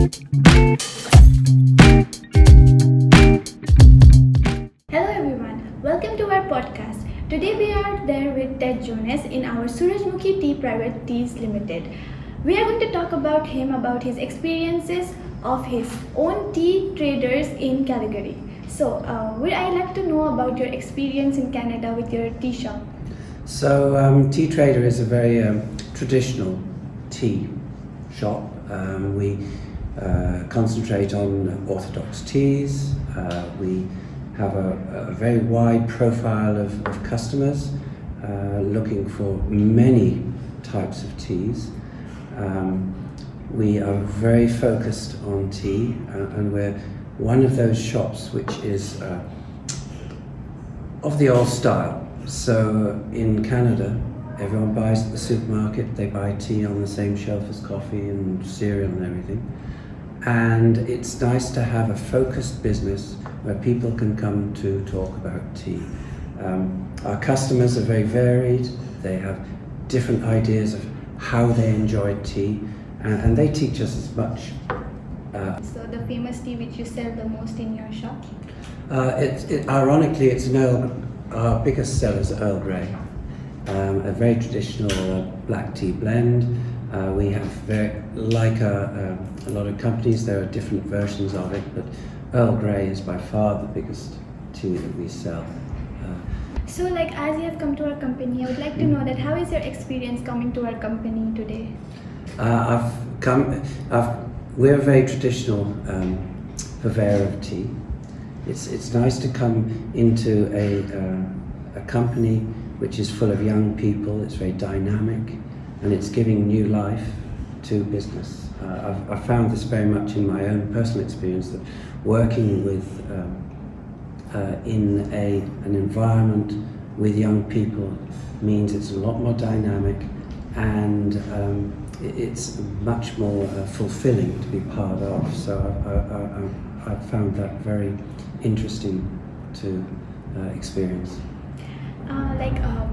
Hello everyone, welcome to our podcast. Today we are there with Ted Jonas in our Surajmukhi Tea Private Teas Limited. We are going to talk about him, about his experiences of his own tea traders in Calgary. So, would I like to know about your experience in Canada with your tea shop? Tea Trader is a very traditional tea shop. We concentrate on orthodox teas. We have a very wide profile of customers looking for many types of teas. We are very focused on tea, and we're one of those shops which is of the old style. So in Canada, everyone buys at the supermarket, they buy tea on the same shelf as coffee and cereal and everything. And it's nice to have a focused business where people can come to talk about tea. Our customers are very varied, they have different ideas of how they enjoy tea, and they teach us as much. So, the famous tea which you sell the most in your shop? Ironically, it's our biggest seller is Earl Grey, a very traditional black tea blend. We have like a lot of companies, there are different versions of it, but Earl Grey is by far the biggest tea that we sell. So, like, as you have come to our company, I would like to know that how is your experience coming to our company today? We're a very traditional purveyor of tea. It's nice to come into a company which is full of young people. It's very dynamic, and it's giving new life to business. I've found this very much in my own personal experience, that working with in an environment with young people means it's a lot more dynamic, and it's much more fulfilling to be part of. So I've found that very interesting to experience.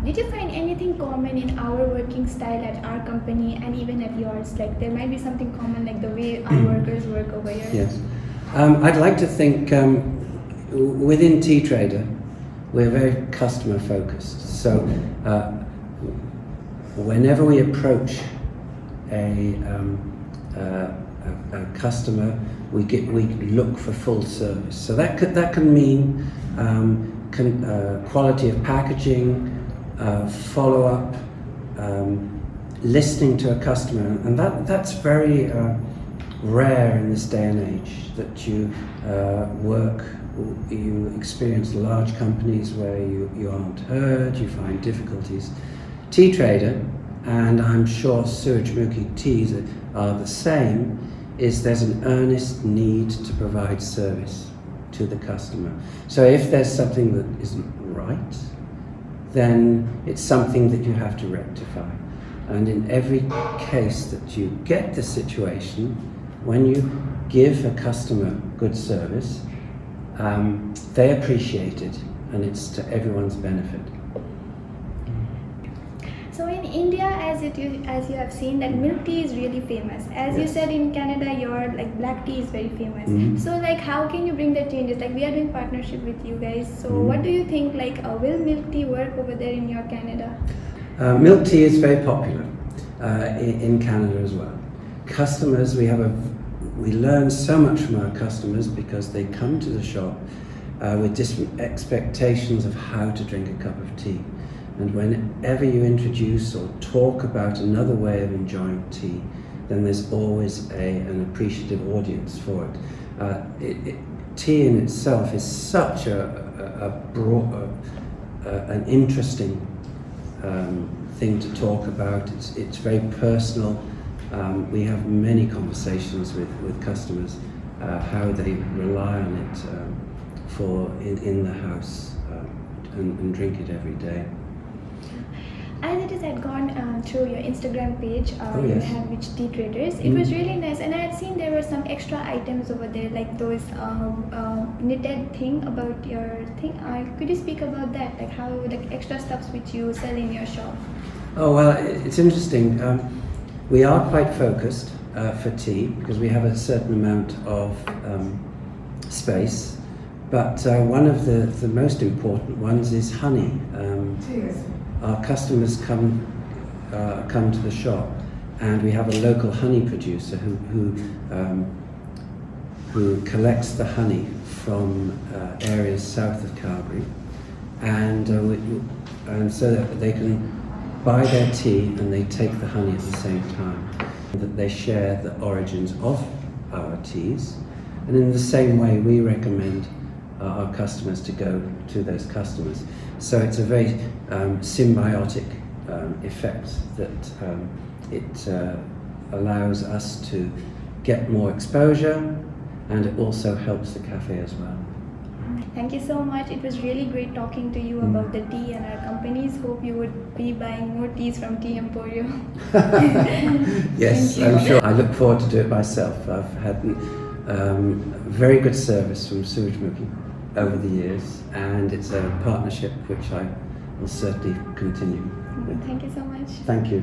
Did you find anything common in our working style at our company and even at yours? Like, there might be something common, like the way our workers work over here. Yes. I'd like to think within Tea Trader, we're very customer focused. So whenever we approach a customer, we look for full service. So that can mean quality of packaging, follow-up, listening to a customer, and that's very rare in this day and age, that you experience large companies where you aren't heard, you find difficulties. Tea Trader, and I'm sure Surajmukhi Teas are the same, is there's an earnest need to provide service to the customer. So if there's something that isn't right, then it's something that you have to rectify. And in every case that you get the situation, when you give a customer good service, they appreciate it, and it's to everyone's benefit. So in India, as you have seen, that milk tea is really famous. As you Yes. said, in Canada, your black tea is very famous. Mhm. So how can you bring the changes? Like, we are doing partnership with you guys. So Mhm. what do you think? Will milk tea work over there in your Canada? Milk tea is very popular in Canada as well. Customers, we learn so much from our customers because they come to the shop with different expectations of how to drink a cup of tea. And whenever you introduce or talk about another way of enjoying tea, then there's always an appreciative audience for it. Tea in itself is such an interesting thing to talk about. It's very personal. We have many conversations with customers, how they rely on it in the house and drink it every day. As it is, had gone through your Instagram page, Oh, you yes. have Which Tea Traders. It was really nice, and I had seen there were some extra items over there, like those knitted thing about your thing. Could you speak about that? Like how the extra stuffs which you sell in your shop? Oh well, it's interesting. We are quite focused. for tea because we have a certain amount of space. But one of the most important ones is honey. Our customers come to the shop, and we have a local honey producer who collects the honey from areas south of Calgary, and so that they can buy their tea and they take the honey at the same time. That they share the origins of our teas, and in the same way we recommend our customers to go to those customers. So it's a very symbiotic effect that it allows us to get more exposure, and it also helps the cafe as well. Thank you so much. It was really great talking to you about the tea and our companies. Hope you would be buying more teas from Tea Emporium. Yes, I'm sure. I look forward to do it myself. I've had very good service from Surajmukhi over the years, and it's a partnership which I will certainly continue with. Thank you so much. Thank you.